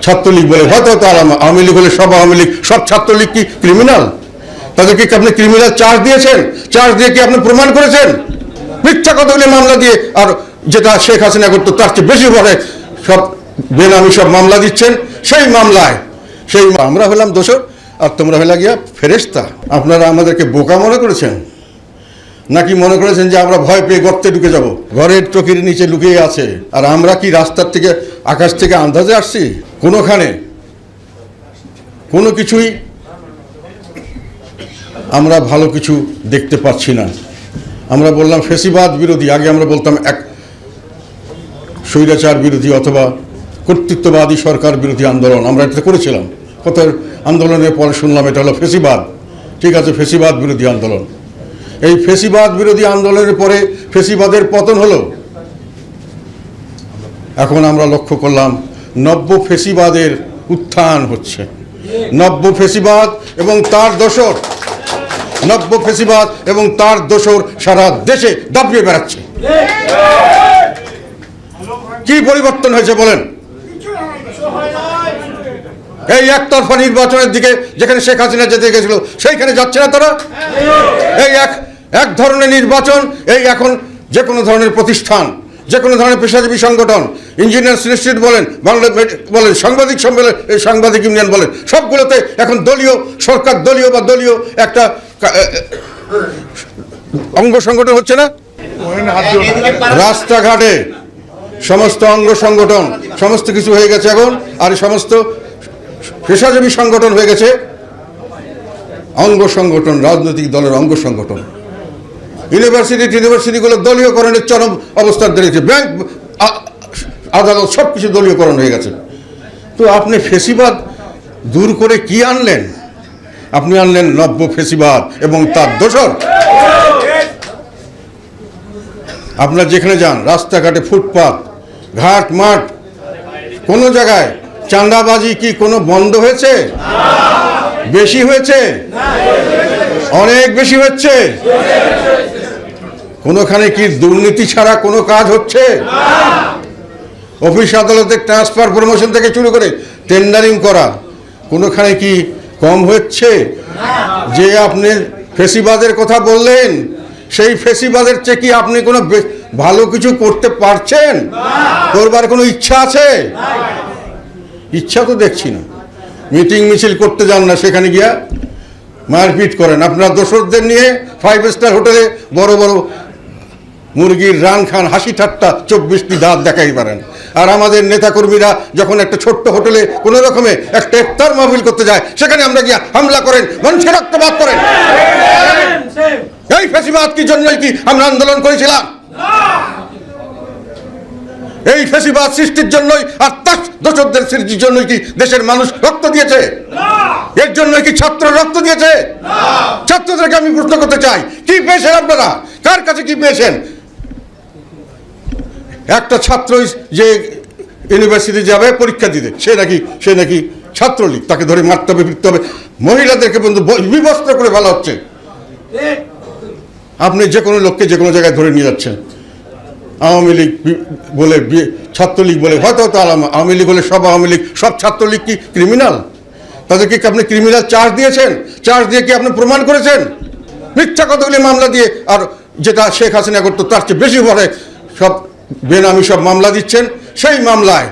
ছাত্রলীগ বলে, হয়তো তার আওয়ামী লীগ হলে সব আওয়ামী লীগ, সব ছাত্রলীগ কি ক্রিমিনাল? তাদেরকে কি আপনি ক্রিমিনাল চার্জ দিয়েছেন? চার্জ দিয়ে কি আপনি প্রমাণ করেছেন? মিথ্যা কতগুলি মামলা দিয়ে, আর যেটা শেখ হাসিনা করতো তার চেয়ে বেশি বড় সব বেনামি সব মামলা দিচ্ছেন। সেই মামলায় আমরা হলাম দোষর আর তোমরা হলে গিয়া ফেরেশতা। আপনারা আমাদেরকে বোকা মনে করেছেন, নাকি মনে করেছেন যে আমরা ভয় পেয়ে গর্তে ঢুকে যাব? ঘরের চোখের নিচে লুকিয়ে আছে। আর আমরা কি রাস্তার থেকে, আকাশ থেকে আন্দাজে আসছি? কোনোখানে কোনো কিছুই আমরা ভালো কিছু দেখতে পাচ্ছি না। আমরা বললাম ফেসিবাদ বিরোধী, আগে আমরা বলতাম এক স্বৈরাচার বিরোধী অথবা কর্তৃত্ববাদী সরকার বিরোধী আন্দোলন। আমরা এটা করেছিলাম। কত আন্দোলনের পরে শুনলাম এটা হলো ফেসিবাদ। ঠিক আছে, ফেসিবাদ বিরোধী আন্দোলন। এই ফেসিবাদ বিরোধী আন্দোলনের পরে ফেসিবাদের পতন হলো। এখন আমরা লক্ষ্য করলাম নব্য ফেসিবাদের উত্থান হচ্ছে। নব্য ফেসিবাদ এবং তার দোসর, নব্য ফেসিবাদ এবং তার দোসর সারা দেশে দাপিয়ে বেড়াচ্ছে। কি পরিবর্তন হয়েছে বলেন? এই একতরফা নির্বাচনের দিকে যেখানে শেখ হাসিনা যেতে গেছিল সেইখানে যাচ্ছে না তারা। এই এক ধরনের নির্বাচন, এই এখন যে কোনো ধরনের প্রতিষ্ঠান, যে কোনো ধরনের পেশাজীবী সংগঠন, ইঞ্জিনিয়ার্স ইনস্টিটিউট বলেন, বাংলা বলেন, সাংবাদিক সম্মেলন, সাংবাদিক ইউনিয়ন বলেন, সবগুলোতে এখন দলীয় সরকার, দলীয় বা দলীয় একটা অঙ্গ সংগঠন হচ্ছে না? রাস্তাঘাটে সমস্ত অঙ্গ সংগঠন, সমস্ত কিছু হয়ে গেছে এখন। আর সমস্ত পেশাজীবী সংগঠন হয়ে গেছে অঙ্গ সংগঠন, রাজনৈতিক দলের অঙ্গ সংগঠন। ইউনিভার্সিটিগুলো দলীয়করণের চরম অবস্থান দাঁড়িয়েছে। ব্যাংক, আদালত সবকিছু দলীয়করণ হয়ে গেছে। তো আপনি ফেসিবাদ দূর করে কি আনলেন? আপনি আনলেন নব্য ফেসিবাদ এবং তার দোসর। আপনার যেখানে যান, রাস্তাঘাটে, ফুটপাত, ঘাট, মাঠ, কোনো জায়গায় চাঁদাবাজি কি কোনো বন্ধ হয়েছে? বেশি হয়েছে, অনেক বেশি হচ্ছে। কোনোখানে কি দুর্নীতি ছাড়া কোনো কাজ হচ্ছে? অফিস আদালতে ট্রান্সফার, প্রমোশন থেকে শুরু করে টেন্ডারিং করা কোনোখানে কি কম হচ্ছে? যে আপনি ফেসিবাদের কথা বললেন, সেই ফেসিবাদের চেয়ে কি আপনি কোনো ভালো কিছু করতে পারছেন? করবার কোনো ইচ্ছা আছে? ইচ্ছা তো দেখছি না। মিটিং মিছিল করতে যান না, সেখানে গিয়া মারপিট করেন। আপনারা দোসরদের নিয়ে 5 স্টার হোটেলে বড় বড় মুরগির রান খান, হাসি ঠাট্টা, 24টি দাঁত দেখাই পারেন। আর আমাদের নেতাকর্মীরা যখন একটা ছোট্ট হোটেলে কোনো রকমে একটা ইফতার মাহফিল করতে যায়, সেখানে আমরা গিয়া হামলা করেন, মানুষের রক্তপাত করেন। এই ফেসিবাদ কি জন্যই কি আমরা আন্দোলন করেছিলাম? এই ফেসিবাদ সৃষ্টির জন্যই আর তার দোসরদের সৃষ্টির জন্যই কি দেশের মানুষ রক্ত দিয়েছে? এর জন্যই কি ছাত্র রক্ত দিয়েছে? ছাত্রদেরকে আমি প্রশ্ন করতে চাই, কি পেয়েছেন আপনারা? কার কাছে কি পেয়েছেন? একটা ছাত্র যে ইউনিভার্সিটি যাবে পরীক্ষা দিতে, সে নাকি ছাত্রলীগ, তাকে ধরে মারতে হবে, ফিরতে হবে। মহিলাদেরকে পর্যন্ত বিবস্ত্র করে ফেলা হচ্ছে। আপনি যে কোনো লোককে যে কোনো জায়গায় ধরে নিয়ে যাচ্ছেন। আওয়ামী লীগ বলে, ছাত্রলীগ বলে, হয়তো তার আওয়ামী লীগ হলে সব আওয়ামী লীগ, সব ছাত্রলীগ কি ক্রিমিনাল? তাদেরকে কি আপনি ক্রিমিনাল চার্জ দিয়েছেন? চার্জ দিয়ে কি আপনি প্রমাণ করেছেন? মিথ্যা কতগুলি মামলা দিয়ে, আর যেটা শেখ হাসিনা করতো তার চেয়ে বেশি বড় সব বেনামি সব মামলা দিচ্ছেন। সেই মামলায়